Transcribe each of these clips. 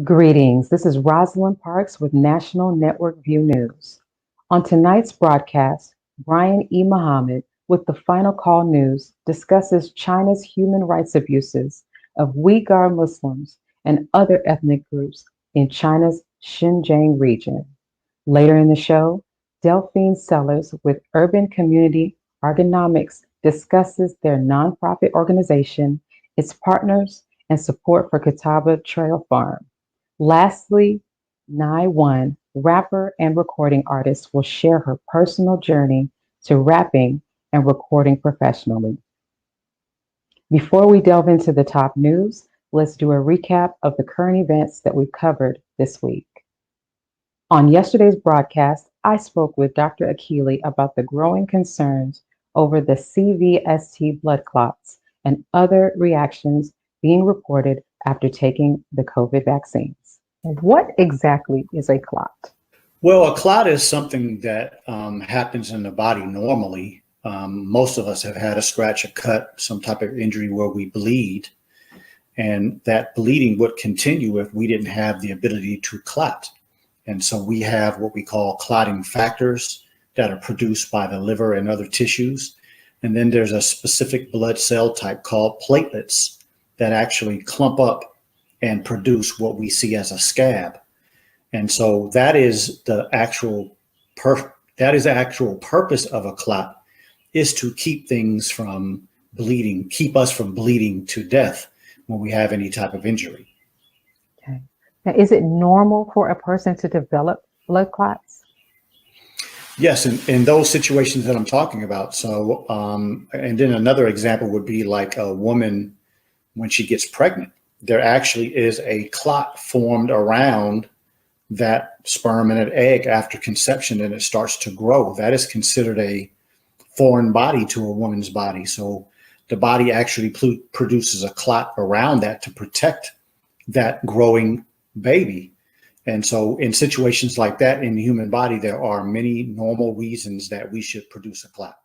Greetings. This is Rosalind Parks with National Network View News. On tonight's broadcast, Brian E. Muhammad with the Final Call News discusses China's human rights abuses of Uyghur Muslims and other ethnic groups in China's Xinjiang region. Later in the show, Delphine Sellars with Urban Community AgriNomics discusses their nonprofit organization, its partners, and support for Catawba Trail Farm. Lastly, Nai1, rapper and recording artist, will share her personal journey to rapping and recording professionally. Before we delve into the top news, let's do a recap of the current events that we've covered this week. On yesterday's broadcast, I spoke with Dr. Akili about the growing concerns over the CVST blood clots and other reactions being reported after taking the COVID vaccines. What exactly is a clot? Well, a clot is something that happens in the body normally. Most of us have had a scratch, a cut, some type of injury where we bleed, and that bleeding would continue if we didn't have the ability to clot. And so we have what we call clotting factors that are produced by the liver and other tissues. And then there's a specific blood cell type called platelets that actually clump up and produce what we see as a scab. And so that is the actual purpose of a clot, is to keep things from bleeding, keep us from bleeding to death when we have any type of injury. Okay. Now, is it normal for a person to develop blood clots? Yes, in those situations that I'm talking about. So, and then another example would be like a woman when she gets pregnant. There actually is a clot formed around that sperm and an egg after conception, and it starts to grow. That is considered a foreign body to a woman's body. So the body actually produces a clot around that to protect that growing baby. And so in situations like that in the human body, there are many normal reasons that we should produce a clot.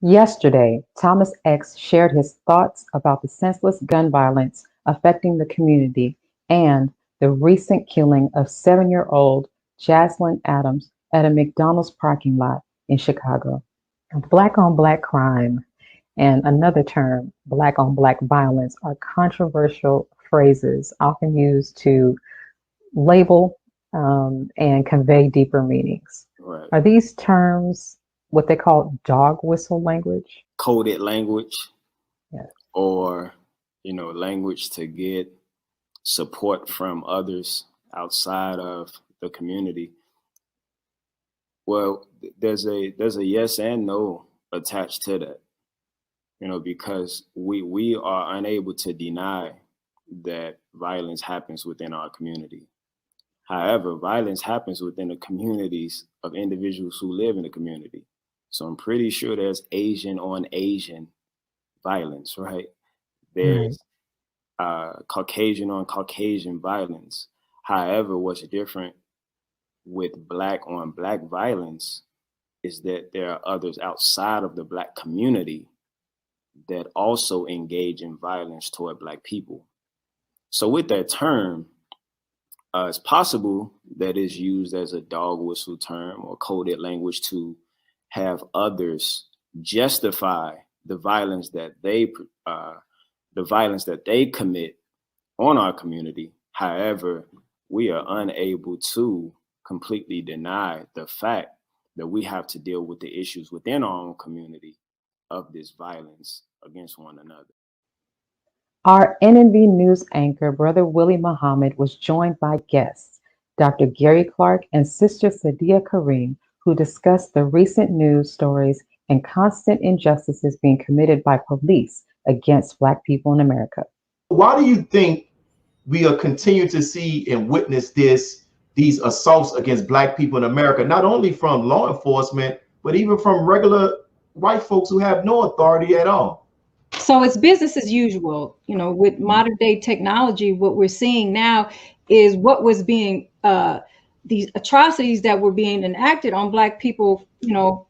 Yesterday, Thomas X shared his thoughts about the senseless gun violence affecting the community and the recent killing of 7-year-old Jaslyn Adams at a McDonald's parking lot in Chicago. Black on black crime and another term, black on black violence, are controversial phrases often used to label and convey deeper meanings. Right. Are these terms what they call dog whistle language? Coded language, Yes. or, language to get support from others outside of the community. Well, there's a yes and no attached to that, because we are unable to deny that violence happens within our community. However, violence happens within the communities of individuals who live in the community. So I'm pretty sure there's Asian on Asian violence, right? There's Caucasian on Caucasian violence. However, what's different with black on black violence is that there are others outside of the black community that also engage in violence toward black people. So with that term, it's possible that it's used as a dog whistle term or coded language to have others justify the violence that they commit on our community. However, we are unable to completely deny the fact that we have to deal with the issues within our own community of this violence against one another. Our NNV News anchor, Brother Willie Muhammad, was joined by guests, Dr. Gary Clark and Sister Sadia Kareem, who discussed the recent news stories and constant injustices being committed by police against Black people in America. Why do you think we are continuing to see and witness these assaults against Black people in America, not only from law enforcement, but even from regular white folks who have no authority at all? So it's business as usual. With modern day technology, what we're seeing now is what was being these atrocities that were being enacted on Black people,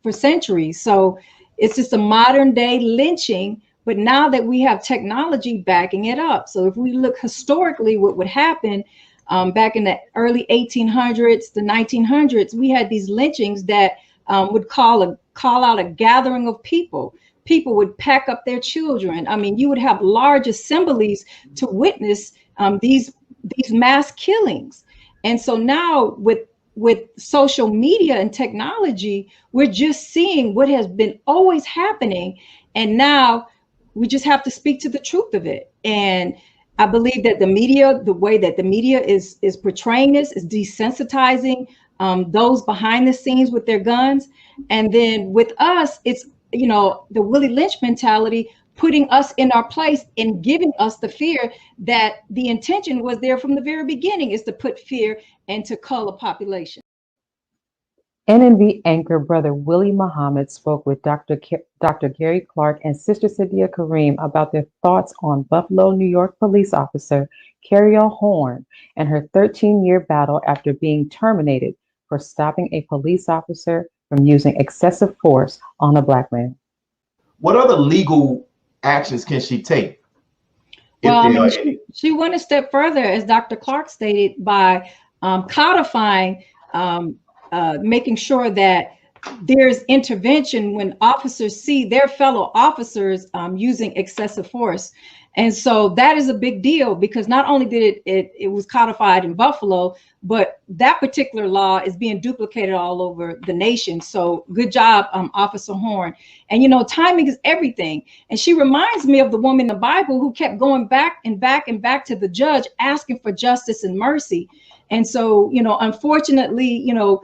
for centuries. So it's just a modern day lynching But now that we have technology backing it up, so if we look historically, what would happen back in the early 1800s, the 1900s, we had these lynchings that would call out a gathering of people. People would pack up their children. I mean, you would have large assemblies to witness these mass killings. And so now with social media and technology, we're just seeing what has been always happening. And now we just have to speak to the truth of it. And I believe that the media, the way that the media is portraying this, is desensitizing those behind the scenes with their guns. And then with us, it's, you know, the Willie Lynch mentality, putting us in our place and giving us the fear that the intention was there from the very beginning, is to put fear and to cull a population. NNV anchor Brother Willie Muhammad spoke with Dr. Gary Clark and Sister Sadia Kareem about their thoughts on Buffalo, New York police officer Carriel Horn and her 13-year battle after being terminated for stopping a police officer from using excessive force on a Black man. What other legal actions can she take? Well, I mean, she went a step further, as Dr. Clark stated, by codifying, making sure that there's intervention when officers see their fellow officers using excessive force. And so that is a big deal, because not only did it was codified in Buffalo, but that particular law is being duplicated all over the nation. So good job, Officer Horn. And, you know, timing is everything. And she reminds me of the woman in the Bible who kept going back and back and back to the judge, asking for justice and mercy. And so, you know, unfortunately, you know,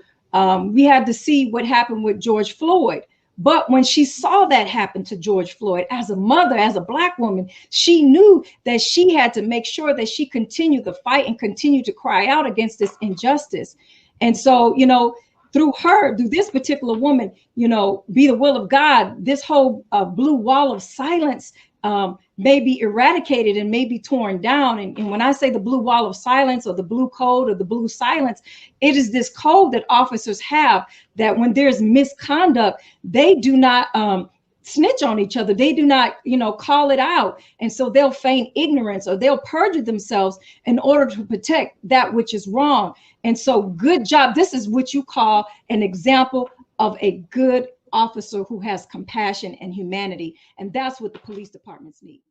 we had to see what happened with George Floyd. But when she saw that happen to George Floyd, as a mother, as a Black woman, she knew that she had to make sure that she continued the fight and continue to cry out against this injustice. And so, you know, through this particular woman, you know, be the will of God, this whole blue wall of silence may be eradicated and may be torn down. And when I say the blue wall of silence, or the blue code, or the blue silence, it is this code that officers have, that when there's misconduct, they do not snitch on each other. They do not, you know, call it out. And so they'll feign ignorance, or they'll perjure themselves in order to protect that which is wrong. And so good job. This is what you call an example of a good officer who has compassion and humanity. And that's what the police departments need.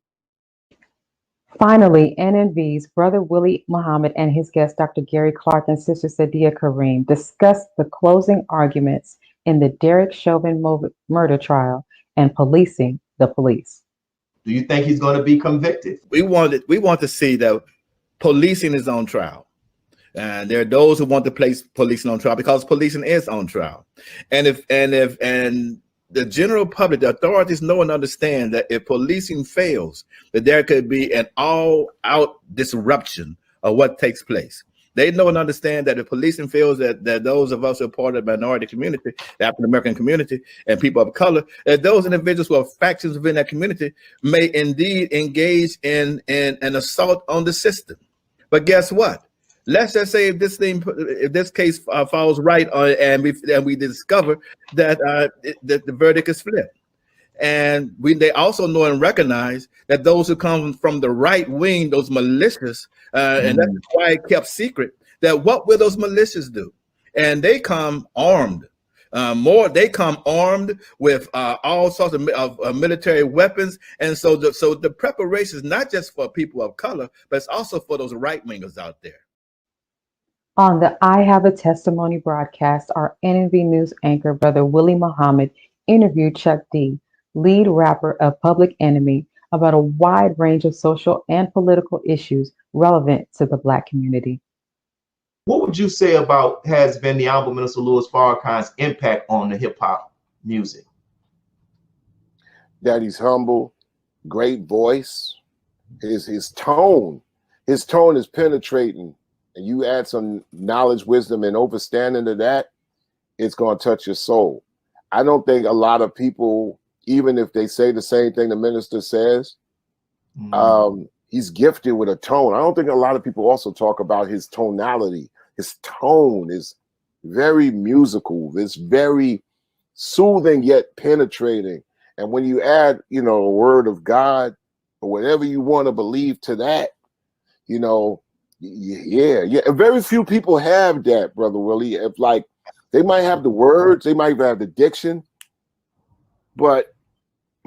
Finally, NNV's Brother Willie Muhammad and his guest, Dr. Gary Clark and Sister Sadia Kareem, discussed the closing arguments in the Derek Chauvin murder trial and policing the police. Do you think he's going to be convicted? We want to see that policing is on trial. And there are those who want to place policing on trial because policing is on trial. And if the general public, the authorities know and understand that if policing fails, that there could be an all-out disruption of what takes place. They know and understand that if policing fails, that those of us who are part of the minority community, the African-American community, and people of color, that those individuals who are factions within that community may indeed engage in an assault on the system. But guess what? Let's just say if this case falls right and we discover that the verdict is flipped, and they also know and recognize that those who come from the right wing, those militias, and that's why it kept secret, that what will those militias do? And they come armed. They come armed with all sorts of military weapons, and so the preparation is not just for people of color, but it's also for those right wingers out there. On the I Have a Testimony broadcast, our NNV News anchor, Brother Willie Muhammad, interviewed Chuck D, lead rapper of Public Enemy, about a wide range of social and political issues relevant to the Black community. What would you say about has been the Honorable Minister Louis Farrakhan's impact on the hip hop music? That he's humble, great voice, his tone is penetrating. And you add some knowledge, wisdom, and understanding to that, it's going to touch your soul. I don't think a lot of people, even if they say the same thing the minister says, he's gifted with a tone. I don't think a lot of people also talk about his tonality. His tone is very musical. It's very soothing yet penetrating. And when you add, you know, a word of God or whatever you want to believe to that, you know, yeah. Very few people have that, Brother Willie. If like they might have the words, they might even have the diction, but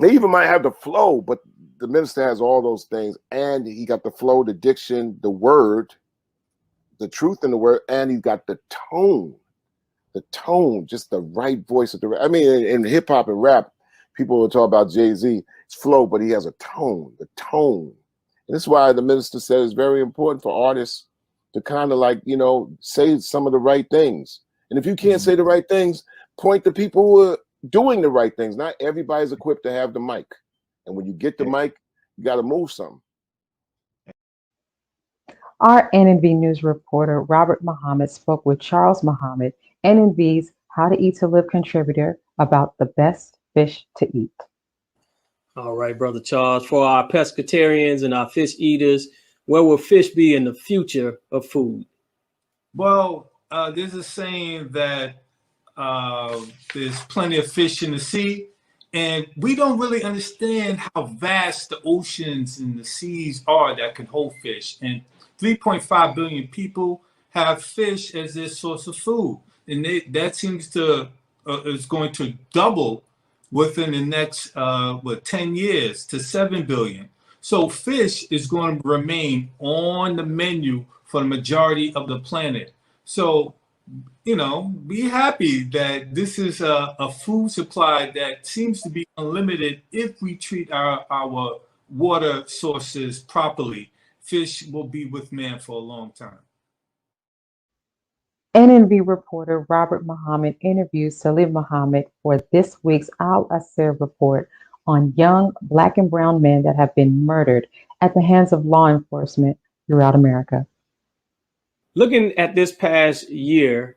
they even might have the flow. But the minister has all those things, and he got the flow, the diction, the word, the truth in the word, and he's got the tone, just the right voice of the. I mean, in hip hop and rap, people will talk about Jay-Z. It's flow, but he has a tone, the tone. And this is why the minister said it's very important for artists to kind of like, you know, say some of the right things. And if you can't say the right things, point to people who are doing the right things. Not everybody's equipped to have the mic. And when you get the mic, you got to move something. Our NNV News reporter, Robert Muhammad, spoke with Charles Muhammad, NNV's How to Eat to Live contributor, about the best fish to eat. All right, Brother Charles, for our pescatarians and our fish eaters, where will fish be in the future of food? Well, there's a saying that there's plenty of fish in the sea, and we don't really understand how vast the oceans and the seas are that can hold fish. And 3.5 billion people have fish as their source of food, and that seems to is going to double within the next 10 years to 7 billion. So fish is going to remain on the menu for the majority of the planet. So, you know, be happy that this is a food supply that seems to be unlimited if we treat our water sources properly. Fish will be with man for a long time. NNV reporter Robert Muhammad interviews Salim Muhammad for this week's Al Asir report on young Black and brown men that have been murdered at the hands of law enforcement throughout America. Looking at this past year,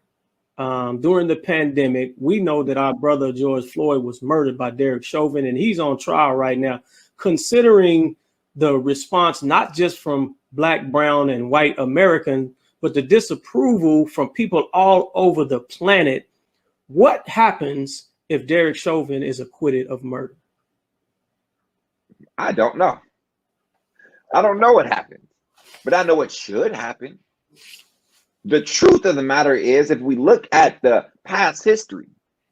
during the pandemic, we know that our brother George Floyd was murdered by Derek Chauvin, and he's on trial right now. Considering the response, not just from Black, brown, and white Americans, but the disapproval from people all over the planet, what happens if Derek Chauvin is acquitted of murder? I don't know. I don't know what happens, but I know what should happen. The truth of the matter is, if we look at the past history,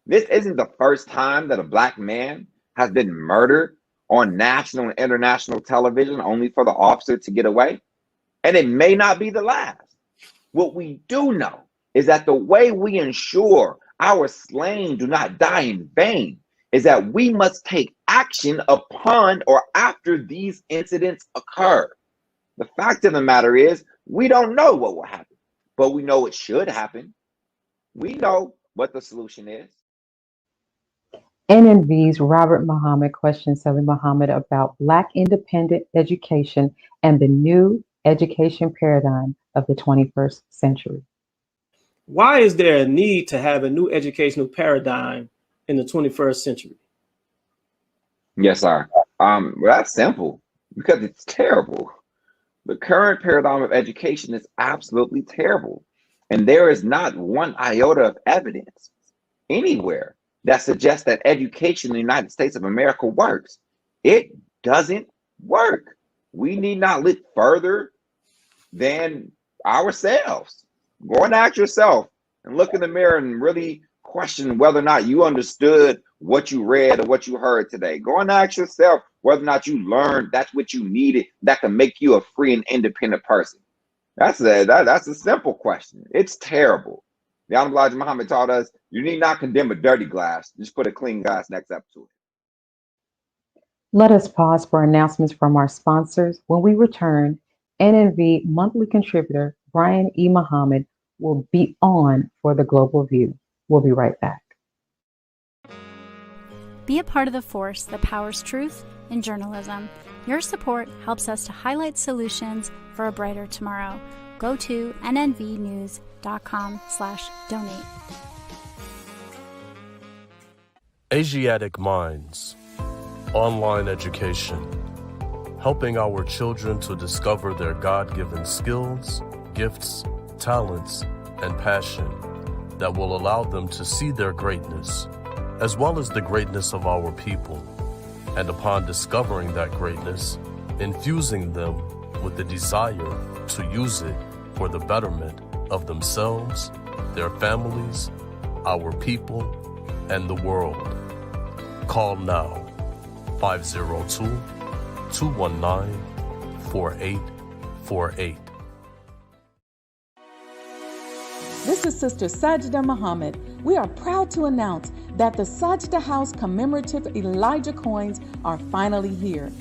this isn't the first time that a Black man has been murdered on national and international television only for the officer to get away. And it may not be the last. What we do know is that the way we ensure our slain do not die in vain is that we must take action upon or after these incidents occur. The fact of the matter is, we don't know what will happen, but we know it should happen. We know what the solution is. NNV's Robert Muhammad questions Salim Muhammad about Black independent education and the new education paradigm of the 21st century. Why is there a need to have a new educational paradigm in the 21st century? Yes, sir. Well, that's simple, because it's terrible. The current paradigm of education is absolutely terrible. And there is not one iota of evidence anywhere that suggests that education in the United States of America works. It doesn't work. We need not look further than ourselves. Go and ask yourself and look in the mirror and really question whether or not you understood what you read or what you heard today. Go and ask yourself whether or not you learned that's what you needed that can make you a free and independent person. That's a simple question. It's terrible. The Honorable Elijah Muhammad taught us you need not condemn a dirty glass, just put a clean glass next up to it. Let us pause for announcements from our sponsors. When we return, NNV monthly contributor Brian E. Muhammad will be on for the Global View. We'll be right back. Be a part of the force that powers truth in journalism. Your support helps us to highlight solutions for a brighter tomorrow. Go to nnvnews.com/donate. Asiatic Minds, online education, helping our children to discover their God-given skills, gifts, talents, and passion that will allow them to see their greatness, as well as the greatness of our people, and upon discovering that greatness, infusing them with the desire to use it for the betterment of themselves, their families, our people, and the world. Call now, 502-219-4848. This is Sister Sajda Muhammad. We are proud to announce that the Sajda House commemorative Elijah coins are finally here.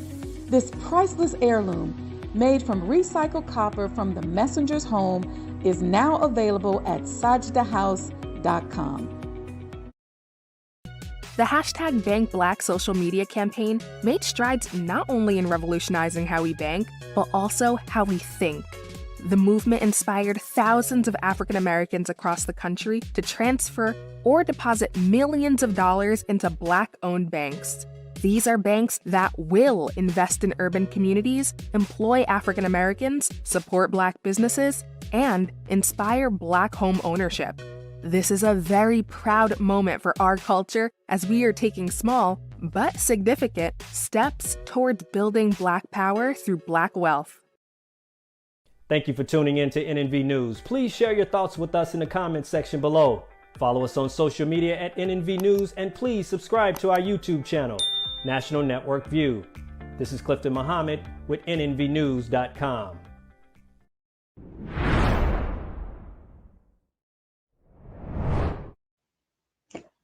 This priceless heirloom, made from recycled copper from the messenger's home, is now available at sajdahouse.com. The hashtag Bank Black social media campaign made strides not only in revolutionizing how we bank, but also how we think. The movement inspired thousands of African Americans across the country to transfer or deposit millions of dollars into Black-owned banks. These are banks that will invest in urban communities, employ African Americans, support Black businesses, and inspire Black home ownership. This is a very proud moment for our culture as we are taking small, but significant, steps towards building Black power through Black wealth. Thank you for tuning in to NNV News. Please share your thoughts with us in the comments section below. Follow us on social media at NNV News, and please subscribe to our YouTube channel, National Network View. This is Clifton Muhammad with NNVnews.com.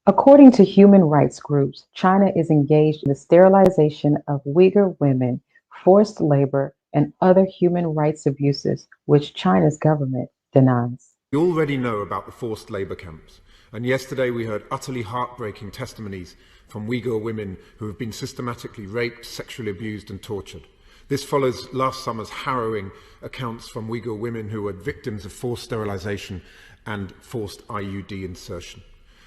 According to human rights groups, China is engaged in the sterilization of Uyghur women, forced labor, and other human rights abuses, which China's government denies. We already know about the forced labor camps, and yesterday we heard utterly heartbreaking testimonies from Uyghur women who have been systematically raped, sexually abused and tortured. This follows last summer's harrowing accounts from Uyghur women who were victims of forced sterilization and forced IUD insertion.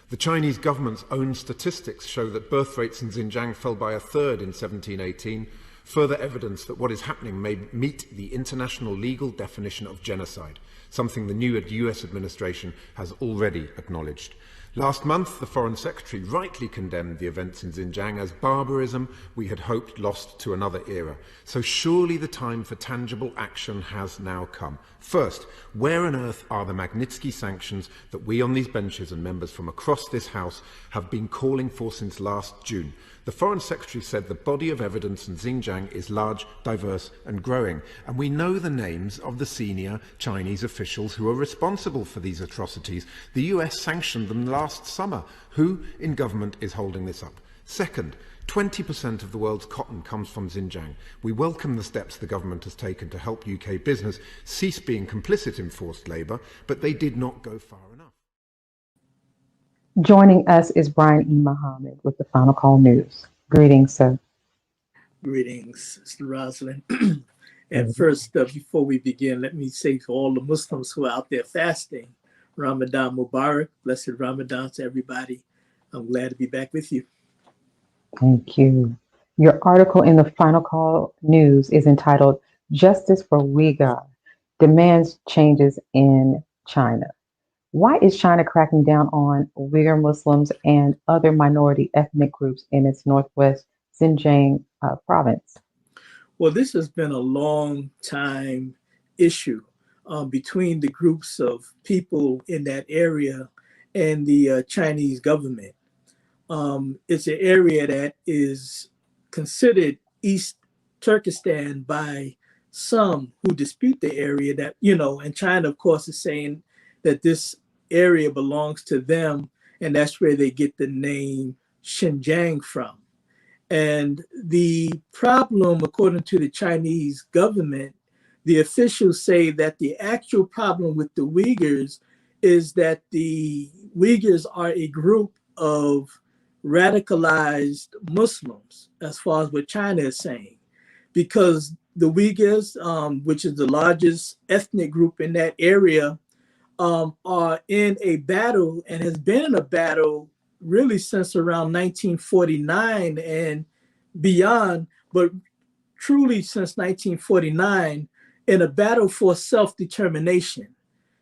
The Chinese government's own statistics show that birth rates in Xinjiang fell by a third in 1718, further evidence that what is happening may meet the international legal definition of genocide, something the new US administration has already acknowledged. Last month, the Foreign Secretary rightly condemned the events in Xinjiang as barbarism we had hoped lost to another era. So surely the time for tangible action has now come. First, where on earth are the Magnitsky sanctions that we on these benches and members from across this House have been calling for since last June? The Foreign Secretary said the body of evidence in Xinjiang is large, diverse and growing, and we know the names of the senior Chinese officials who are responsible for these atrocities. The US sanctioned them last summer. Who in government is holding this up? Second, 20% of the world's cotton comes from Xinjiang. We welcome the steps the government has taken to help UK business cease being complicit in forced labour, but they did not go far enough. Joining us is Brian E. Muhammad with the Final Call News. Greetings, sir. Greetings, Sister Rosalind. And first, before we begin, let me say to all the Muslims who are out there fasting, Ramadan Mubarak, blessed Ramadan to everybody. I'm glad to be back with you. Thank you. Your article in the Final Call News is entitled Justice for Uyghur Demands Changes in China. Why is China cracking down on Uyghur Muslims and other minority ethnic groups in its northwest Xinjiang province? Well, this has been a long time issue between the groups of people in that area and the Chinese government. It's an area that is considered East Turkestan by some who dispute the area that, and China, of course, is saying that this area belongs to them, and that's where they get the name Xinjiang from. And the problem, according to the Chinese government, the officials say that the actual problem with the Uyghurs is that the Uyghurs are a group of radicalized Muslims, as far as what China is saying, because the Uyghurs, which is the largest ethnic group in that area, are in a battle and has been in a battle really since around 1949 and beyond, but truly since 1949, in a battle for self-determination,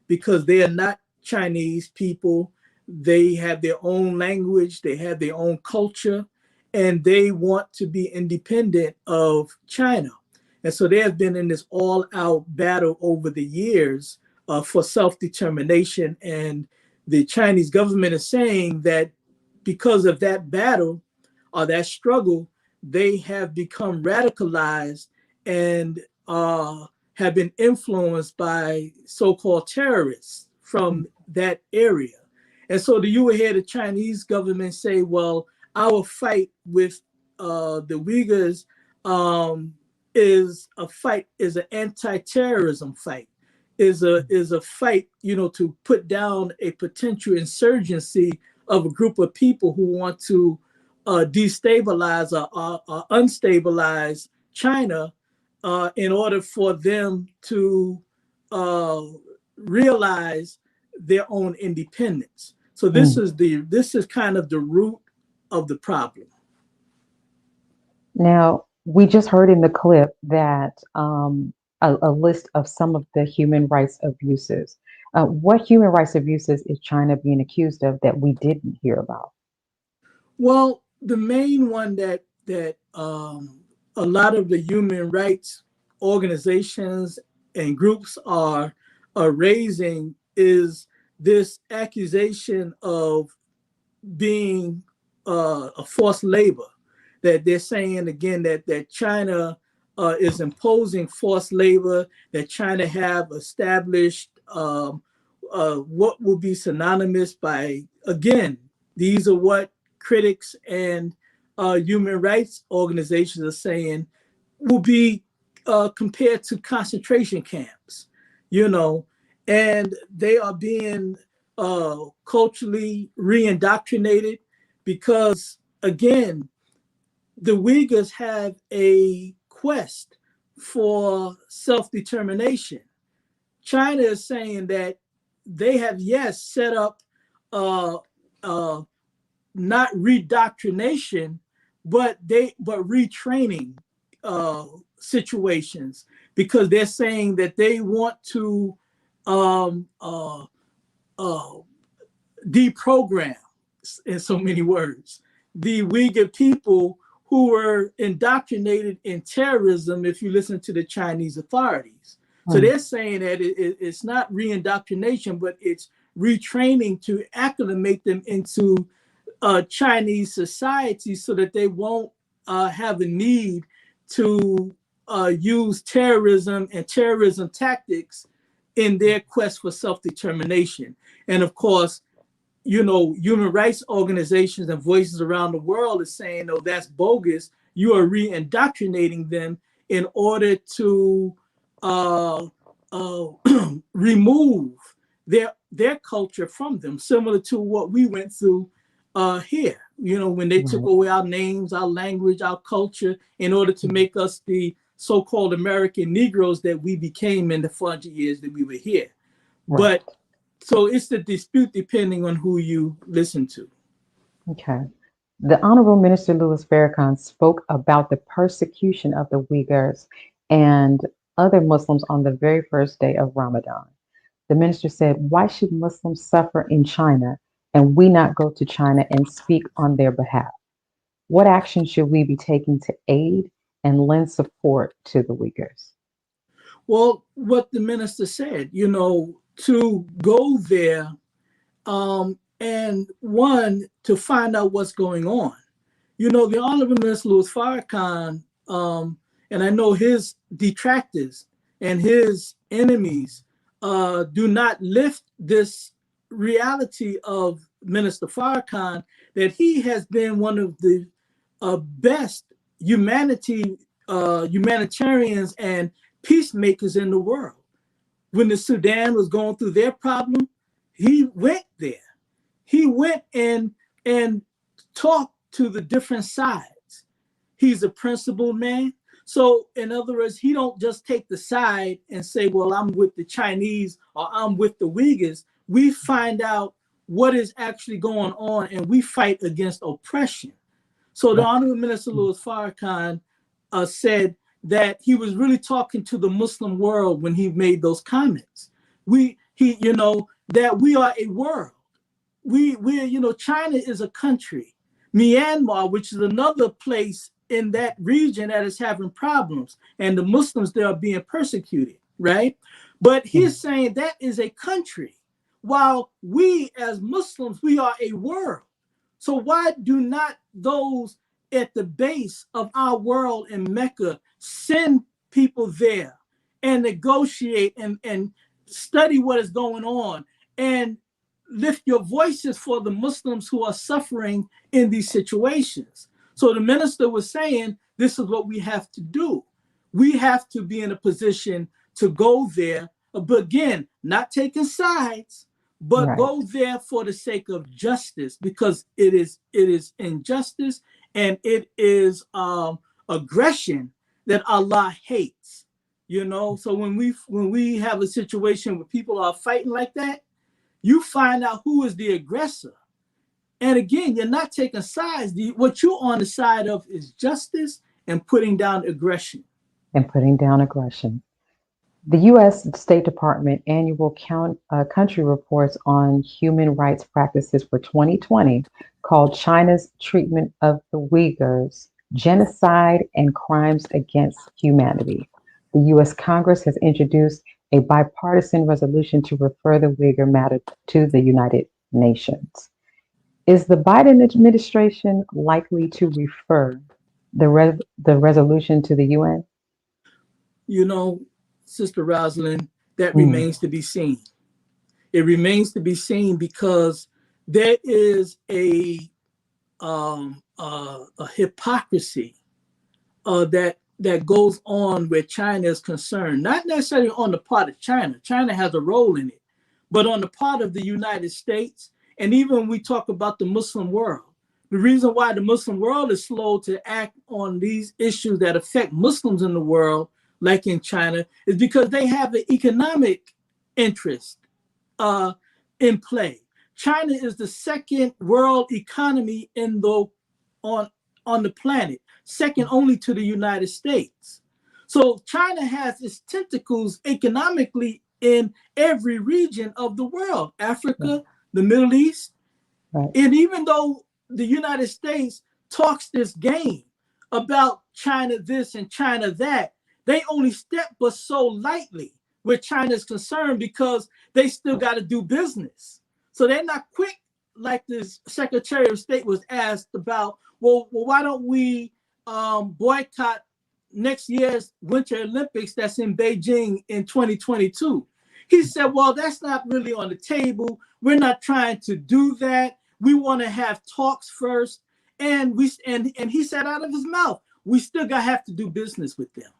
because they are not Chinese people. They have their own language, they have their own culture, and they want to be independent of China. And so they have been in this all-out battle over the years for self-determination. And the Chinese government is saying that because of that battle or that struggle, they have become radicalized and have been influenced by so-called terrorists from that area. And so you will hear the Chinese government say, well, our fight with the Uyghurs is an anti-terrorism fight, is a fight, to put down a potential insurgency of a group of people who want to destabilize or unstabilize China in order for them to realize their own independence. So this is kind of the root of the problem. Now, we just heard in the clip that a list of some of the human rights abuses. What human rights abuses is China being accused of that we didn't hear about? Well, the main one that a lot of the human rights organizations and groups are raising is this accusation of being a forced labor, that they're saying again that China is imposing forced labor, that China have established what will be synonymous by, again, these are what critics and human rights organizations are saying will be compared to concentration camps, and they are being culturally re-indoctrinated because, again, the Uyghurs have a quest for self-determination. China is saying that they have, yes, set up not redoctrination, but retraining situations, because they're saying that they want to deprogram, in so many words, the Uyghur people who were indoctrinated in terrorism, if you listen to the Chinese authorities. So they're saying that it's not re-indoctrination, but it's retraining to acclimate them into Chinese society so that they won't have a need to use terrorism and terrorism tactics in their quest for self-determination. And of course, human rights organizations and voices around the world are saying, oh, that's bogus. You are re-indoctrinating them in order to remove their culture from them, similar to what we went through here, when they took away our names, our language, our culture, in order to make us the so-called American Negroes that we became in the 400 years that we were here. Right. But so it's the dispute depending on who you listen to. Okay. The Honorable Minister Louis Farrakhan spoke about the persecution of the Uyghurs and other Muslims on the very first day of Ramadan. The minister said, why should Muslims suffer in China and we not go to China and speak on their behalf? What action should we be taking to aid and lend support to the Uyghurs? Well, what the minister said, to go there and one, to find out what's going on. The Honorable Minister Louis Farrakhan, and I know his detractors and his enemies do not lift this reality of Minister Farrakhan, that he has been one of the best humanitarians and peacemakers in the world. When the Sudan was going through their problem, he went there. He went and talked to the different sides. He's a principled man. So in other words, he don't just take the side and say, well, I'm with the Chinese or I'm with the Uyghurs. We find out what is actually going on and we fight against oppression. So the Honorable Minister Louis Farrakhan said that he was really talking to the Muslim world when he made those comments. That we are a world. China is a country, Myanmar, which is another place in that region that is having problems, and the Muslims there are being persecuted, right? But he's saying that is a country, while we as Muslims, we are a world. So why do not those at the base of our world in Mecca send people there and negotiate and study what is going on and lift your voices for the Muslims who are suffering in these situations? So the minister was saying, this is what we have to do. We have to be in a position to go there, but again, not taking sides, but go there for the sake of justice, because it is injustice and it is aggression that Allah hates. You know, so when we have a situation where people are fighting like that, you find out who is the aggressor. And again, you're not taking sides. What you're on the side of is justice and putting down aggression. The U.S. State Department annual country reports on human rights practices for 2020, called China's Treatment of the Uyghurs, Genocide and Crimes Against Humanity. The U.S. Congress has introduced a bipartisan resolution to refer the Uyghur matter to the United Nations. Is the Biden administration likely to refer the resolution to the UN? You know, Sister Rosalind, that remains to be seen. It remains to be seen because there is a hypocrisy that goes on where China is concerned, not necessarily on the part of China. China has a role in it, but on the part of the United States, and even when we talk about the Muslim world. The reason why the Muslim world is slow to act on these issues that affect Muslims in the world, like in China, is because they have an economic interest in play. China is the second world economy on the planet, second only to the United States. So China has its tentacles economically in every region of the world, Africa, the Middle East. And even though the United States talks this game about China this and China that, they only step but so lightly where China is concerned, because they still got to do business. So they're not quick, like this Secretary of State was asked about, well why don't we boycott next year's Winter Olympics that's in Beijing in 2022? He said, well, that's not really on the table. We're not trying to do that. We want to have talks first. And he said out of his mouth, we still have to do business with them.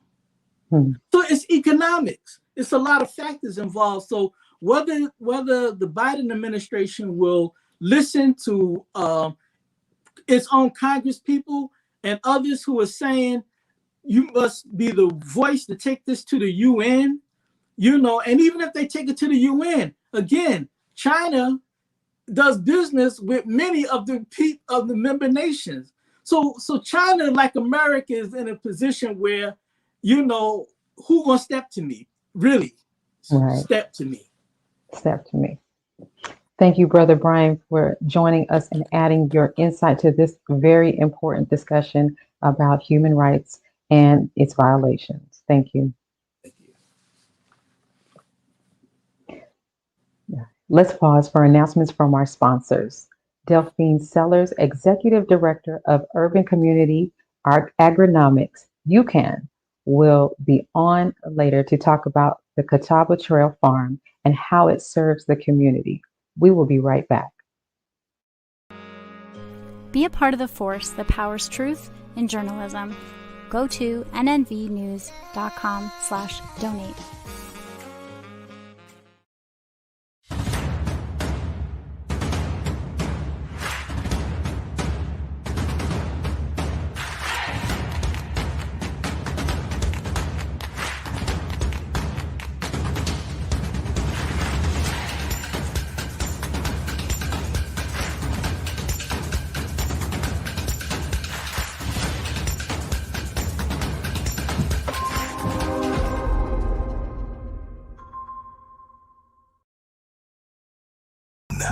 So it's economics. It's a lot of factors involved. So whether the Biden administration will listen to its own Congress people and others who are saying, you must be the voice to take this to the UN, you know, and even if they take it to the UN, again, China does business with many of the member nations. So China, like America, is in a position where, you know, who gonna step to me? Really, step to me. Thank you, Brother Brian, for joining us and adding your insight to this very important discussion about human rights and its violations. Thank you. Let's pause for announcements from our sponsors. Delphine Sellars, Executive Director of Urban Community AgriNomics, UCAN, will be on later to talk about the Catawba Trail Farm and how it serves the community. We will be right back. Be a part of the force that powers truth in journalism. Go to nnvnews.com/donate.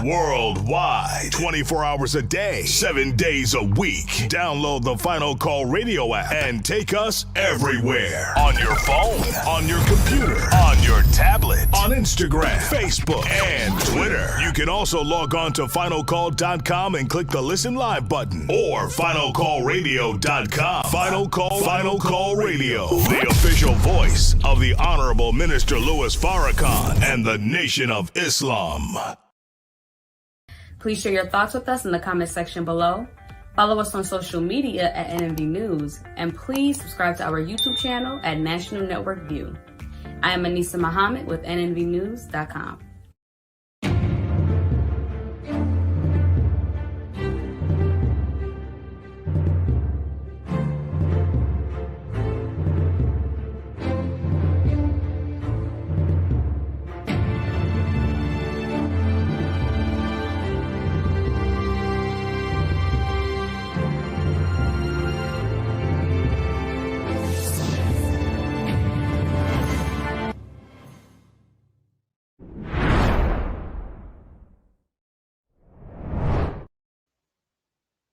worldwide, 24 hours a day, 7 days a week. Download the Final Call Radio app and take us everywhere. On your phone, on your computer, on your tablet, on Instagram, Facebook, and Twitter. You can also log on to finalcall.com and click the Listen Live button, or finalcallradio.com. Final Call Radio, the official voice of the Honorable Minister Louis Farrakhan and the Nation of Islam. Please share your thoughts with us in the comment section below. Follow us on social media at NNV News, and please subscribe to our YouTube channel at National Network View. I am Anissa Muhammad with NNVnews.com.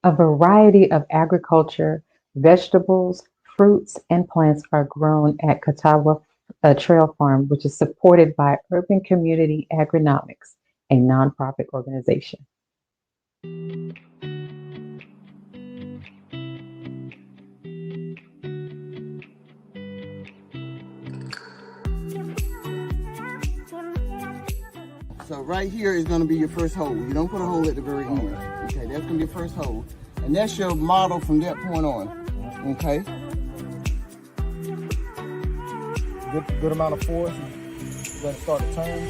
A variety of agriculture, vegetables, fruits, and plants are grown at Catawba Trail Farm, which is supported by Urban Community AgriNomics, a nonprofit organization. So right here is going to be your first hole. You don't put a hole at the very end. Okay, that's going to be your first hole. And that's your model from that point on. Okay? Good amount of force. You're going to start to turn.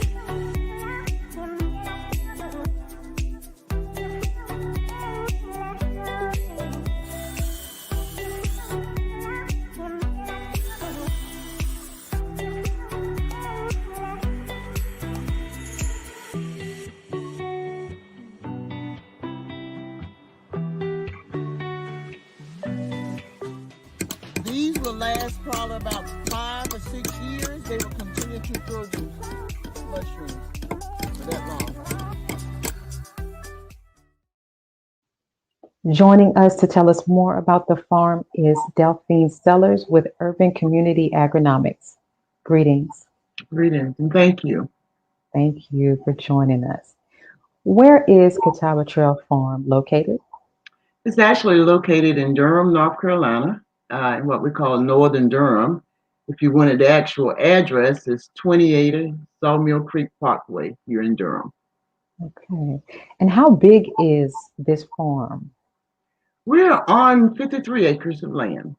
These will last probably about 5 or 6 years. They will continue to produce mushrooms for that long. Joining us to tell us more about the farm is Delphine Sellars with Urban Community AgriNomics. Greetings. Greetings, and thank you. Thank you for joining us. Where is Catawba Trail Farm located? It's actually located in Durham, North Carolina, in what we call Northern Durham. If you wanted the actual address, it's 2080 Sawmill Creek Parkway here in Durham. Okay. And how big is this farm? We're on 53 acres of land.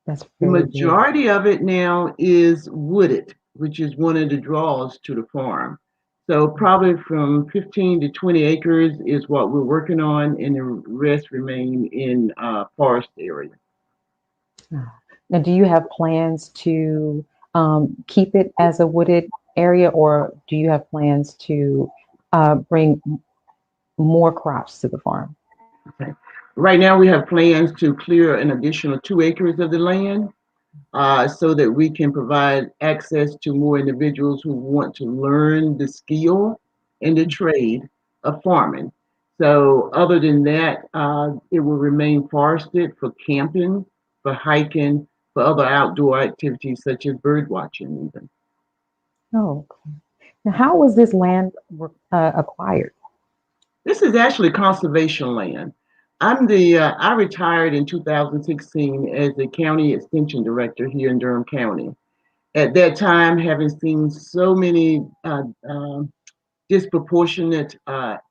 That's the majority of it now is wooded, which is one of the draws to the farm. So probably from 15 to 20 acres is what we're working on, and the rest remain in forest area. Now, do you have plans to keep it as a wooded area, or do you have plans to bring more crops to the farm? Okay. Right now, we have plans to clear an additional 2 acres of the land so that we can provide access to more individuals who want to learn the skill and the trade of farming. So other than that, it will remain forested for camping, for hiking, for other outdoor activities such as bird watching even. Oh, okay. Now, how was this land acquired? This is actually conservation land. I retired in 2016 as the county extension director here in Durham County. At that time, having seen so many disproportionate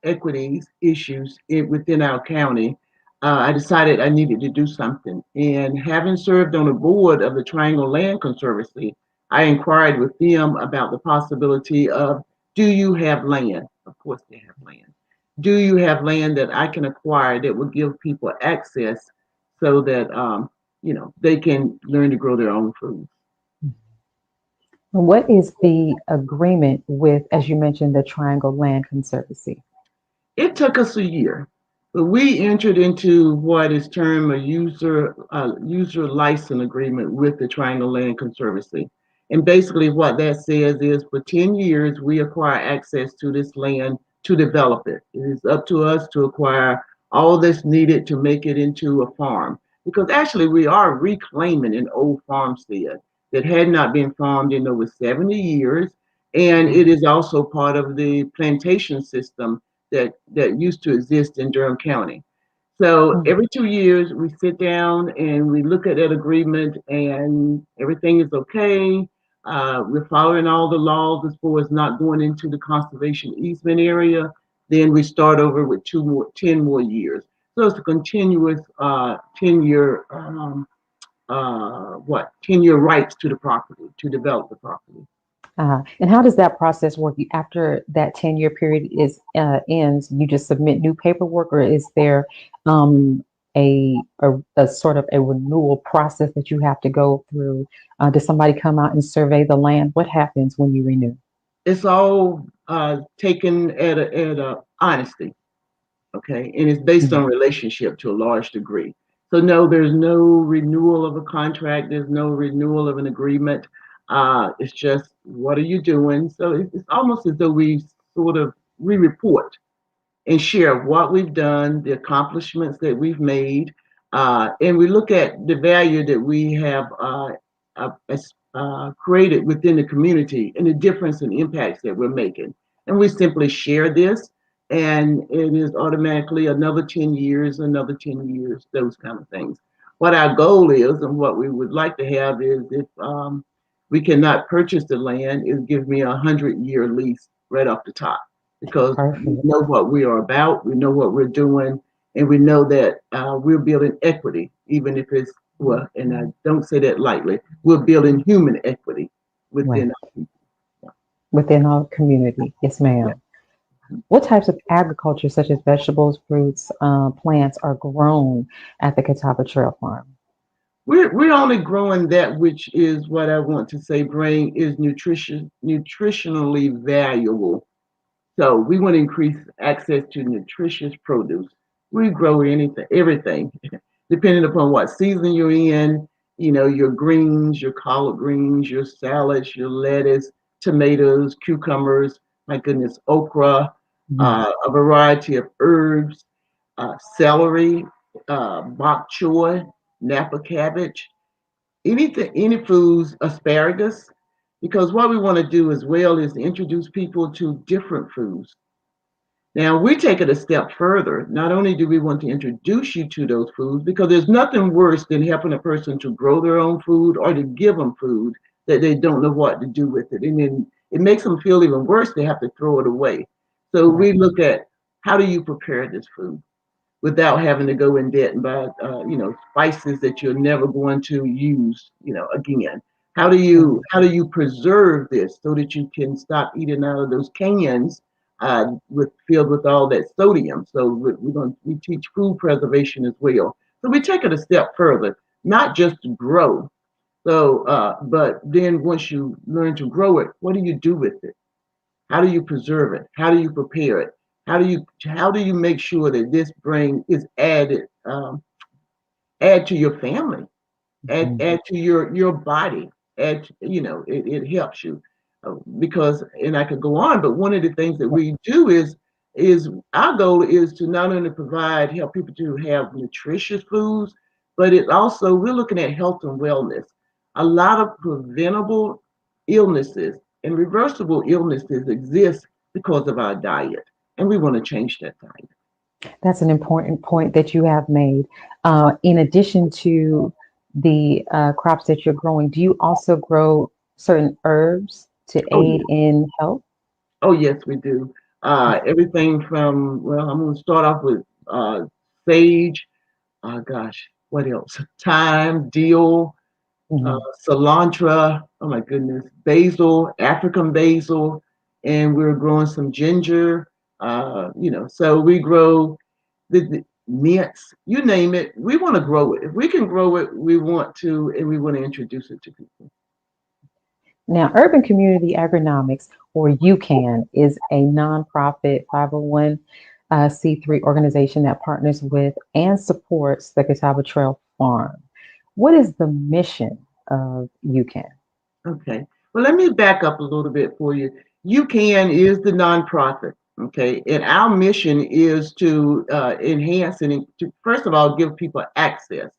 equities issues within our county, I decided I needed to do something. And having served on the board of the Triangle Land Conservancy, I inquired with them about the possibility of, do you have land? Of course they have land. Do you have land that I can acquire that will give people access so that they can learn to grow their own food? What is the agreement with, as you mentioned, the Triangle Land Conservancy? It took us a year, but we entered into what is termed a user license agreement with the Triangle Land Conservancy. And basically what that says is for 10 years, we acquire access to this land to develop it. It is up to us to acquire all that's needed to make it into a farm. Because actually we are reclaiming an old farmstead that had not been farmed in over 70 years. And it is also part of the plantation system that used to exist in Durham County. So every 2 years we sit down and we look at that agreement and everything is okay. We're following all the laws as far as not going into the conservation easement area. Then we start over with 10 more years. So it's a continuous 10-year 10-year rights to the property, to develop the property. And how does that process work? After that 10-year period ends, you just submit new paperwork, or is there a sort of a renewal process that you have to go through? Does somebody come out and survey the land? What happens when you renew? It's all taken at a honesty, okay, and it's based on relationship to a large degree. So no, there's no renewal of a contract. There's no renewal of an agreement. It's just, what are you doing? So it's almost as though we report and share what we've done, the accomplishments that we've made, and we look at the value that we have created within the community and the difference and impacts that we're making. And we simply share this, and it is automatically another 10 years, those kind of things. What our goal is and what we would like to have is, if we cannot purchase the land, it gives me a 100-year lease right off the top, because we know what we are about, we know what we're doing, and we know that we're building equity, even if it's, well, and I don't say that lightly, we're building human equity within our people. Within our community. Yes, ma'am. Yeah. What types of agriculture, such as vegetables, fruits, plants, are grown at the Catawba Trail Farm? We're only growing that which is, what I want to say, is nutritionally valuable. So we want to increase access to nutritious produce. We grow everything, depending upon what season you're in. You know, your greens, your collard greens, your salads, your lettuce, tomatoes, cucumbers, my goodness, okra, a variety of herbs, celery, bok choy, Napa cabbage, any foods, asparagus, because what we want to do as well is introduce people to different foods. Now we take it a step further. Not only do we want to introduce you to those foods, because there's nothing worse than helping a person to grow their own food or to give them food that they don't know what to do with it. And then it makes them feel even worse. They have to throw it away. So we look at, how do you prepare this food without having to go in debt and buy, spices that you're never going to use, again? How do you preserve this so that you can stop eating out of those cans filled with all that sodium? So we teach food preservation as well. So we take it a step further, not just to grow. So, but then once you learn to grow it, what do you do with it? How do you preserve it? How do you prepare it? How do you make sure that this is added, add to your family, add to your body, it helps you, because, and I could go on, but one of the things that we do is our goal is to not only help people to have nutritious foods, but it also, we're looking at health and wellness. A lot of preventable illnesses and reversible illnesses exist because of our diet. And we want to change that diet. That's an important point that you have made. In addition to the crops that you're growing, do you also grow certain herbs to aid in health? Oh, yes, we do. Everything from, well, I'm going to start off with sage. What else? Thyme, dill, cilantro. Oh my goodness, basil, African basil, and we're growing some ginger. So we grow the mints, you name it. We want to grow it. If we can grow it, we want to, and we want to introduce it to people. Now, Urban Community AgriNomics, or UCAN, is a nonprofit 501c3 organization that partners with and supports the Catawba Trail Farm. What is the mission of UCAN? Okay, well, let me back up a little bit for you. UCAN is the nonprofit Okay, and our mission is to enhance and to, first of all, give people access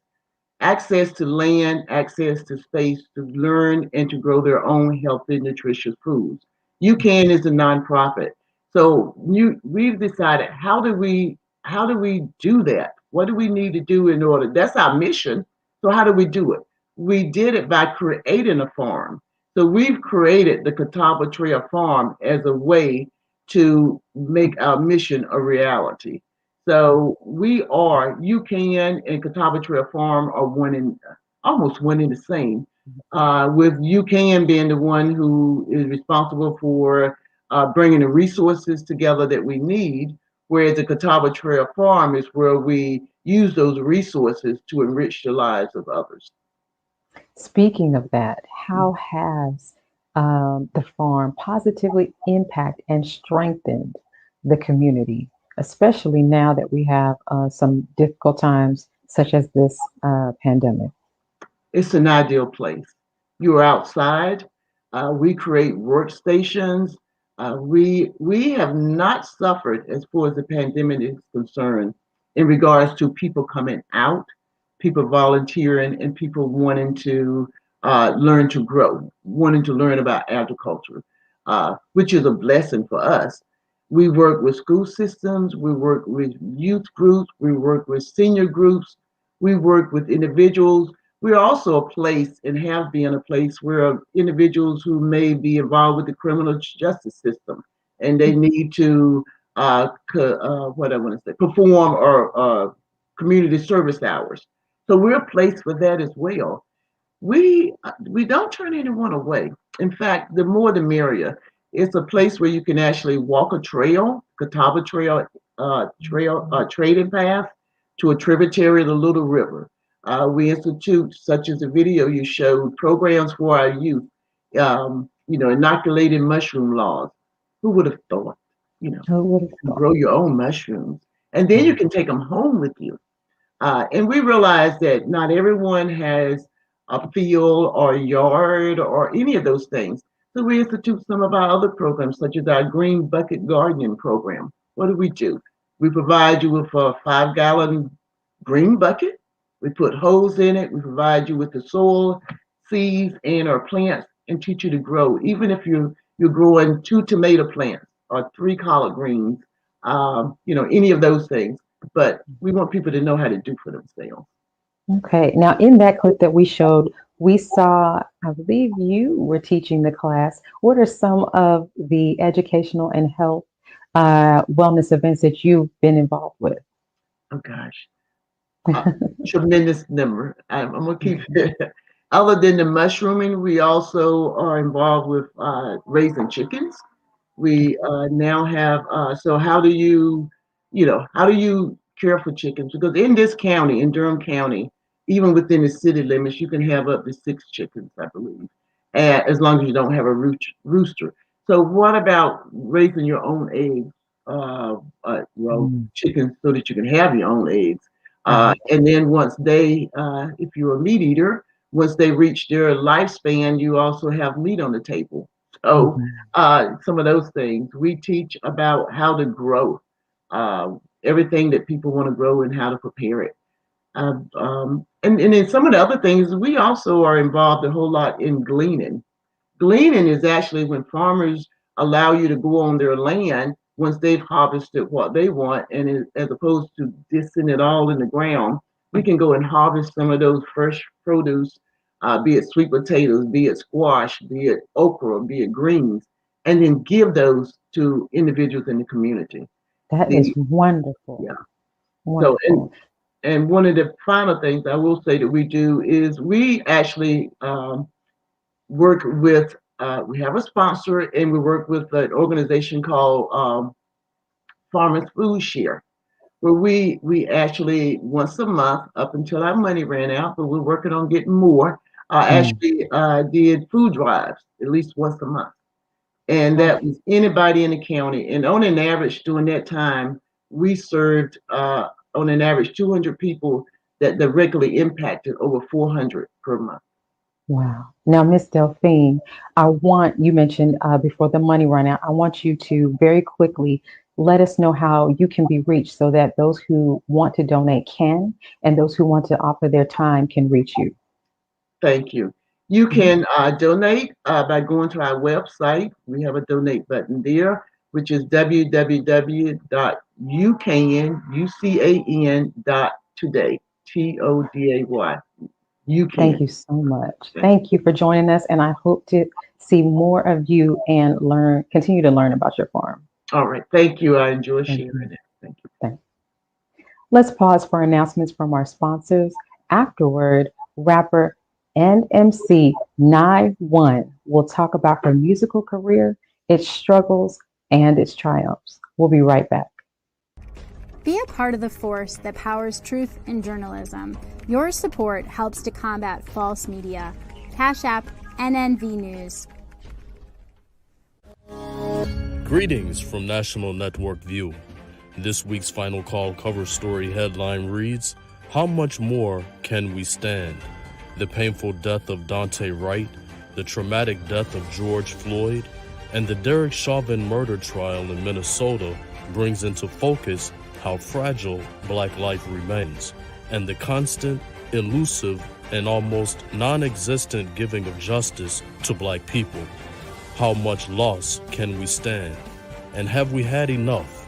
to land, access to space to learn and to grow their own healthy, nutritious foods. UCAN is a nonprofit, so we've decided how do we do that? What do we need to do in order? That's our mission. So how do we do it? We did it by creating a farm. So we've created the Catawba Trail Farm as a way to make our mission a reality. So we are, UCAN and Catawba Trail Farm are almost one in the same, with UCAN being the one who is responsible for bringing the resources together that we need, whereas the Catawba Trail Farm is where we use those resources to enrich the lives of others. Speaking of that, how has the farm positively impacted and strengthened the community, especially now that we have some difficult times such as this pandemic? It's an ideal place. You're outside. We create workstations. We have not suffered as far as the pandemic is concerned in regards to people coming out, people volunteering, and people wanting to learn to grow, wanting to learn about agriculture, which is a blessing for us. We work with school systems, we work with youth groups, we work with senior groups, we work with individuals. We're also a place and have been a place where individuals who may be involved with the criminal justice system and they need to perform or community service hours. So we're a place for that as well. We don't turn anyone away. In fact, the more the merrier. It's a place where you can actually walk a trail, Catawba Trail trading path to a tributary of the Little River. We institute, such as the video you showed, programs for our youth. Inoculating mushroom laws. Who would have thought? Grow your own mushrooms, and then you can take them home with you. And we realize that not everyone has a field or a yard or any of those things. So we institute some of our other programs, such as our Green Bucket Gardening program. What do? We provide you with a 5-gallon green bucket. We put holes in it. We provide you with the soil, seeds, and our plants, and teach you to grow. Even if you're growing 2 tomato plants or 3 collard greens, any of those things. But we want people to know how to do for themselves. Okay. Now, in that clip that we showed, we saw, I believe you were teaching the class. What are some of the educational and health wellness events that you've been involved with? Oh, gosh. Tremendous number. I'm going to keep it. Other than the mushrooming, we also are involved with raising chickens. We now have, so how do you care for chickens? Because in this county, in Durham County, even within the city limits, you can have up to 6 chickens, I believe, as long as you don't have a rooster. So what about raising your own eggs? Chickens, so that you can have your own eggs. And then once they, if you're a meat eater, once they reach their lifespan, you also have meat on the table. So some of those things. We teach about how to grow everything that people want to grow and how to prepare it. And then some of the other things, we also are involved a whole lot in gleaning. Gleaning is actually when farmers allow you to go on their land once they've harvested what they want, and as opposed to dissing it all in the ground, we can go and harvest some of those fresh produce, be it sweet potatoes, be it squash, be it okra, be it greens, and then give those to individuals in the community. That is wonderful. Yeah. Wonderful. So, and one of the final things I will say that we do is we actually work with, we have a sponsor, and we work with an organization called Farmers Food Share, where we actually once a month, up until our money ran out, but we're working on getting more, actually did food drives at least once a month. And that was anybody in the county. And on an average during that time, we served on an average 200 people that directly impacted over 400 per month. Wow. Now, Miss Delphine, you mentioned before the money run out, I want you to very quickly let us know how you can be reached so that those who want to donate can, and those who want to offer their time can reach you. Thank you. You can donate by going to our website. We have a donate button there, which is www.ucan.today. TODAY. You can. Thank you so much. Thank you for joining us, and I hope to see more of you and continue to learn about your farm. All right. Thank you. I enjoy sharing it. Thank you. Thanks. Let's pause for announcements from our sponsors. Afterward, rapper and MC Nai1 will talk about her musical career, its struggles, and its triumphs. We'll be right back. Be a part of the force that powers truth in journalism. Your support helps to combat false media. Cash App NNV News. Greetings from National Network View. This week's Final Call cover story headline reads, "How much more can we stand?" The painful death of Daunte Wright, the traumatic death of George Floyd, and the Derek Chauvin murder trial in Minnesota brings into focus how fragile Black life remains, and the constant, elusive, and almost non-existent giving of justice to Black people. How much loss can we stand? And have we had enough?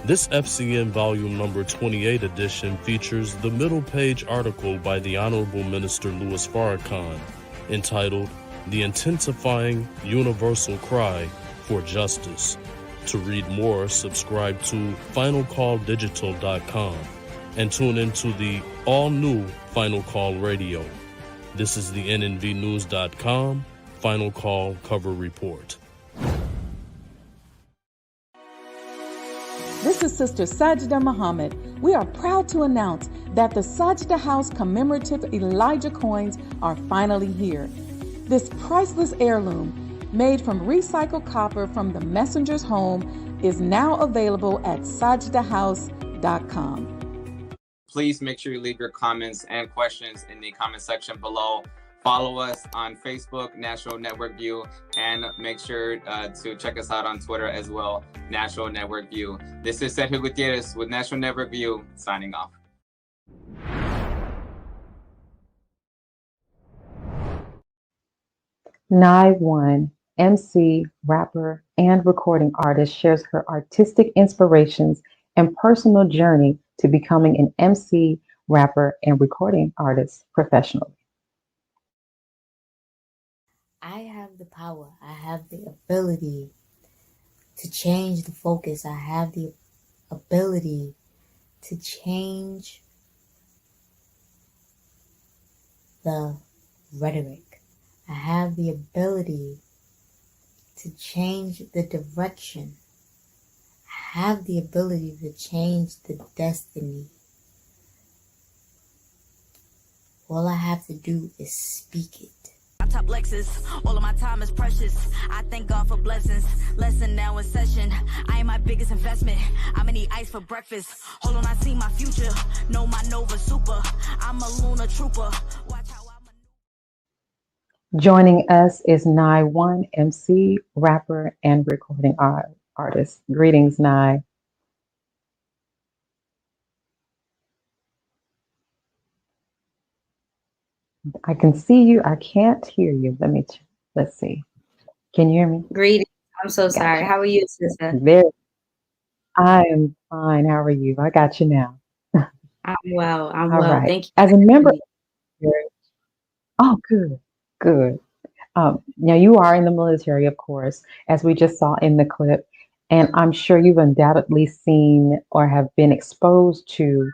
This FCN Volume Number 28 edition features the middle page article by the Honorable Minister Louis Farrakhan entitled "The Intensifying Universal Cry for Justice." To read more, subscribe to finalcalldigital.com and tune into the all-new Final Call Radio. This is the nnvnews.com Final Call Cover Report. This is Sister Sajda Muhammad. We are proud to announce that the Sajda House commemorative Elijah coins are finally here. This priceless heirloom, made from recycled copper from the messenger's home, is now available at sajdahouse.com. Please make sure you leave your comments and questions in the comment section below. Follow us on Facebook, National Network View, and make sure to check us out on Twitter as well, National Network View. This is Sergio Gutierrez with National Network View, signing off. Nai1, MC, rapper, and recording artist, shares her artistic inspirations and personal journey to becoming an MC, rapper, and recording artist professionally. I have the power. I have the ability to change the focus. I have the ability to change the rhetoric. I have the ability to change the direction. I have the ability to change the destiny. All I have to do is speak it. Top Lexus, all of my time is precious. I thank God for blessings. Lesson now in session. I am my biggest investment. I'm gonna eat ice for breakfast. Hold on, I see my future. Know my Nova Super. I'm a lunar trooper. Watch how Joining us is Nai1, MC, rapper, and recording artist. Greetings, Nai. I can see you. I can't hear you. Let's see. Can you hear me? Greetings. I'm so sorry. Gotcha. How are you, sister? I am fine. How are you? I got you now. I'm well. I'm All well. right. Thank you. As a member, oh, good. Now you are in the military, of course, as we just saw in the clip, and I'm sure you've undoubtedly seen or have been exposed to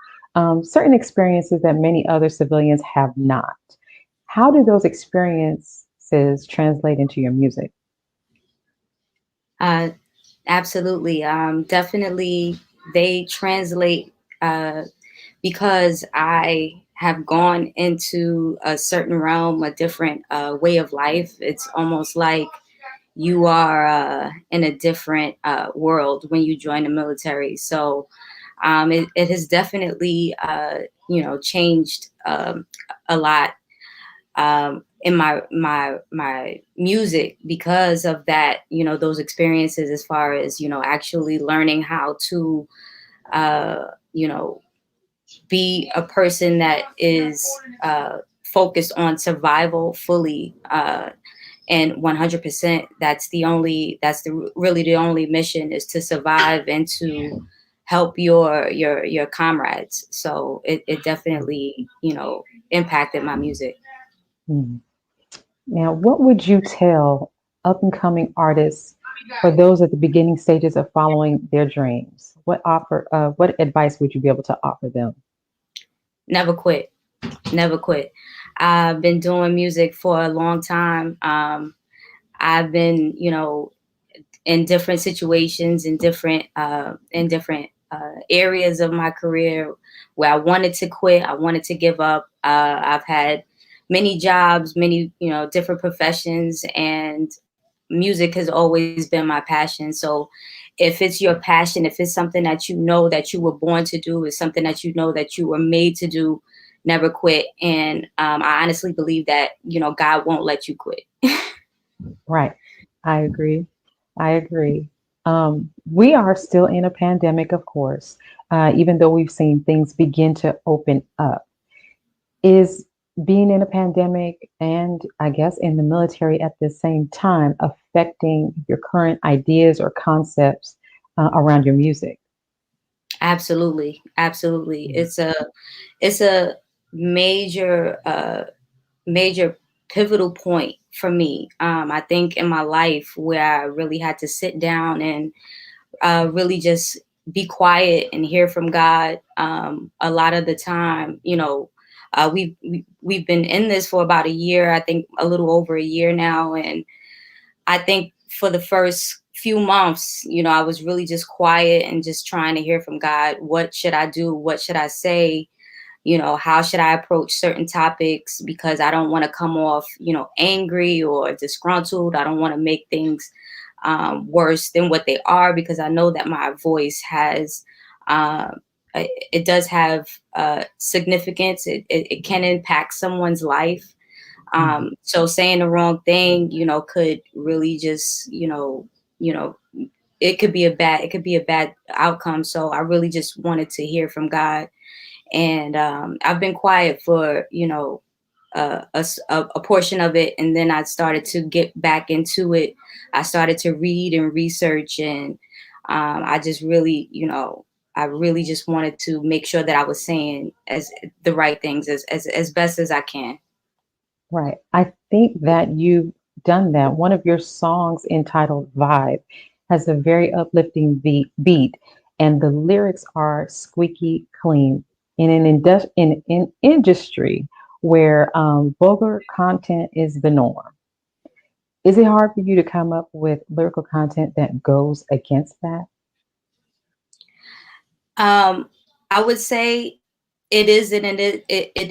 certain experiences that many other civilians have not. How do those experiences translate into your music? Absolutely. Definitely they translate because I have gone into a certain realm, a different way of life. It's almost like you are in a different world when you join the military. So it has definitely, changed a lot. in my music because of that, those experiences, as far as, actually learning how to, be a person that is focused on survival fully, and 100%. Really the only mission is to survive and to help your comrades. So it definitely, impacted my music. Mhm. Now, what would you tell up and coming artists for those at the beginning stages of following their dreams? What advice would you be able to offer them? Never quit. Never quit. I've been doing music for a long time. I've been, in different situations, in different areas of my career where I wanted to quit. I wanted to give up. I've had many jobs, many, different professions, and music has always been my passion. So if it's your passion, if it's something that you know that you were born to do, is something that you know that you were made to do, never quit. And I honestly believe that, God won't let you quit. Right. I agree. I agree. We are still in a pandemic, of course, even though we've seen things begin to open up. Is being in a pandemic and I guess in the military at the same time affecting your current ideas or concepts around your music? Absolutely. Absolutely. It's a major, major pivotal point for me. I think in my life where I really had to sit down and really just be quiet and hear from God. A lot of the time, we've been in this for about a year, I think a little over a year now. And I think for the first few months, I was really just quiet and just trying to hear from God. What should I do? What should I say? How should I approach certain topics? Because I don't want to come off, angry or disgruntled. I don't want to make things worse than what they are, because I know that my voice has, it does have significance. It can impact someone's life. So saying the wrong thing, could really just, it could be a bad outcome. So I really just wanted to hear from God. And I've been quiet for, a portion of it. And then I started to get back into it. I started to read and research. And I just really, I really just wanted to make sure that I was saying the right things as best as I can. Right. I think that you've done that. One of your songs entitled Vibe has a very uplifting beat, and the lyrics are squeaky clean in an industry where vulgar content is the norm. Is it hard for you to come up with lyrical content that goes against that? I would say it isn't, and it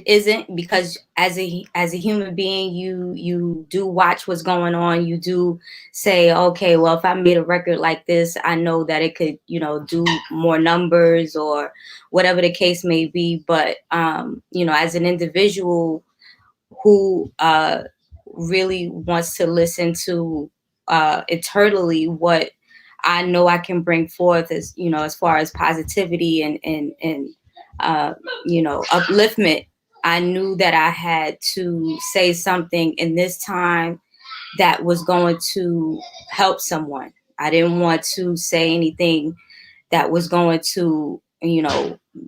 isn't, because as a human being, you do watch what's going on. You do say, okay, well, if I made a record like this, I know that it could, do more numbers or whatever the case may be. But as an individual who really wants to listen to eternally what I know I can bring forth, as as far as positivity and upliftment, I knew that I had to say something in this time that was going to help someone. I didn't want to say anything that was going to,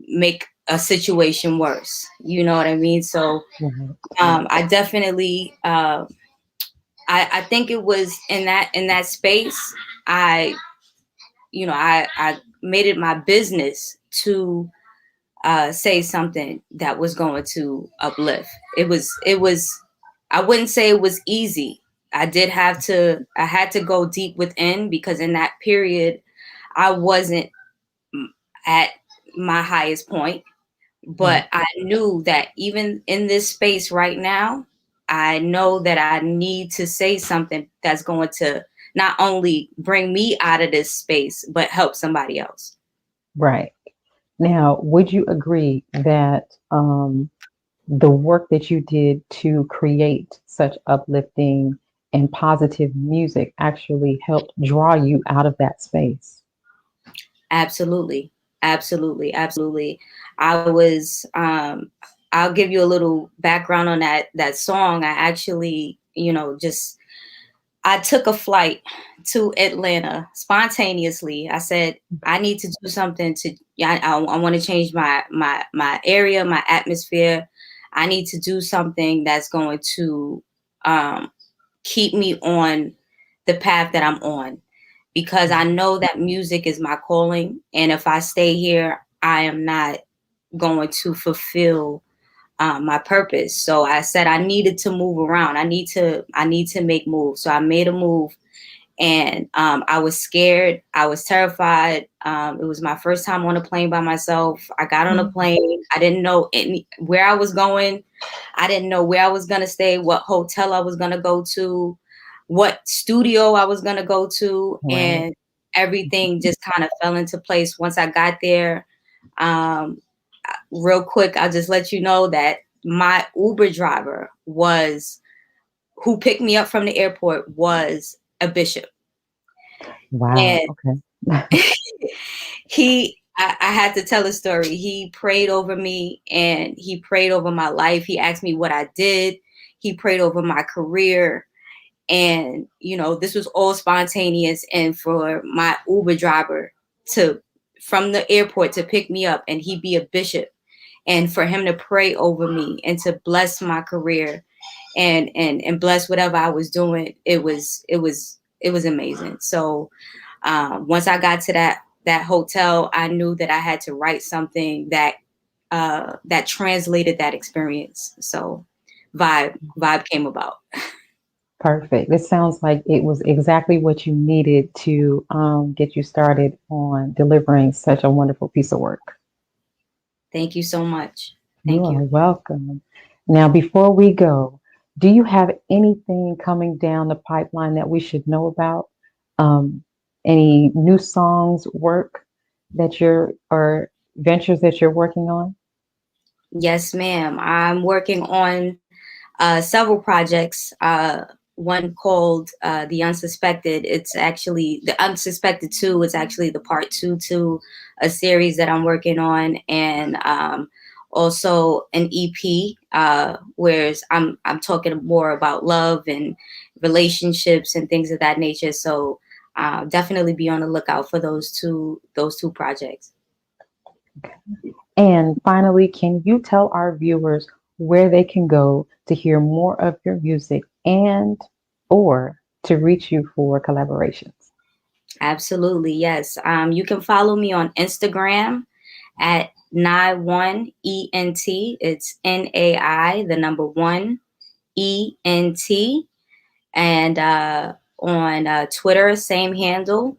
make a situation worse. You know what I mean? So I definitely, I think it was in that space, I made it my business to say something that was going to uplift. It was, I wouldn't say it was easy. I had to go deep within, because in that period, I wasn't at my highest point, but I knew that even in this space right now, I know that I need to say something that's going to not only bring me out of this space, but help somebody else. Right. Now, would you agree that the work that you did to create such uplifting and positive music actually helped draw you out of that space. Absolutely. Absolutely. Absolutely. I was, I'll give you a little background on that song. I actually, I took a flight to Atlanta spontaneously. I said, I need to do something I want to change my area, my atmosphere. I need to do something that's going to keep me on the path that I'm on, because I know that music is my calling. And if I stay here, I am not going to fulfill my purpose. So I said I needed to move around. I need to make moves. So I made a move, and I was scared. I was terrified. It was my first time on a plane by myself. I got on a plane. I didn't know where I was going. I didn't know where I was going to stay, what hotel I was going to go to, what studio I was going to go to. Right. And everything just kind of fell into place once I got there. Real quick, I'll just let you know that my Uber driver who picked me up from the airport was a bishop. Wow. And okay. I had to tell a story. He prayed over me, and he prayed over my life. He asked me what I did. He prayed over my career. And, this was all spontaneous. And for my Uber driver from the airport to pick me up, and he be a bishop, and for him to pray over me and to bless my career and bless whatever I was doing, it was amazing. So once I got to that hotel, I knew that I had to write something that translated that experience. So vibe came about. Perfect. It sounds like it was exactly what you needed to get you started on delivering such a wonderful piece of work. Thank you so much. Thank you. You are welcome. Now, before we go, do you have anything coming down the pipeline that we should know about? Any new songs, work or ventures that you're working on? Yes, ma'am. I'm working on several projects. One called The Unsuspected. It's actually The Unsuspected 2 is actually the part 2 to a series that I'm working on, and also an EP, where I'm talking more about love and relationships and things of that nature. So definitely be on the lookout for those two projects. Okay. And finally, can you tell our viewers where they can go to hear more of your music or to reach you for collaborations? Absolutely, yes. You can follow me on Instagram at Nai1 ENT. It's NAI, the number 1 ENT, and on Twitter, same handle,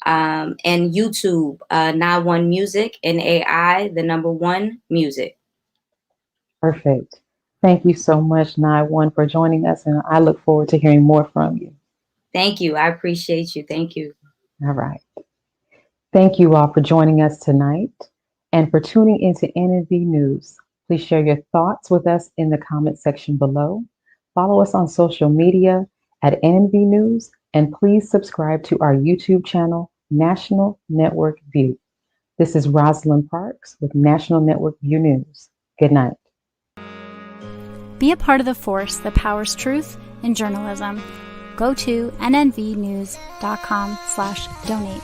and YouTube, Nai1 Music, NAI, the number 1 Music. Perfect. Thank you so much, Nai1, for joining us, and I look forward to hearing more from you. Thank you. I appreciate you. Thank you. All right. Thank you all for joining us tonight and for tuning into NNV News. Please share your thoughts with us in the comment section below. Follow us on social media at NNV News, and please subscribe to our YouTube channel, National Network View. This is Rosalind Parks with National Network View News. Good night. Be a part of the force that powers truth in journalism. Go to nnvnews.com/donate.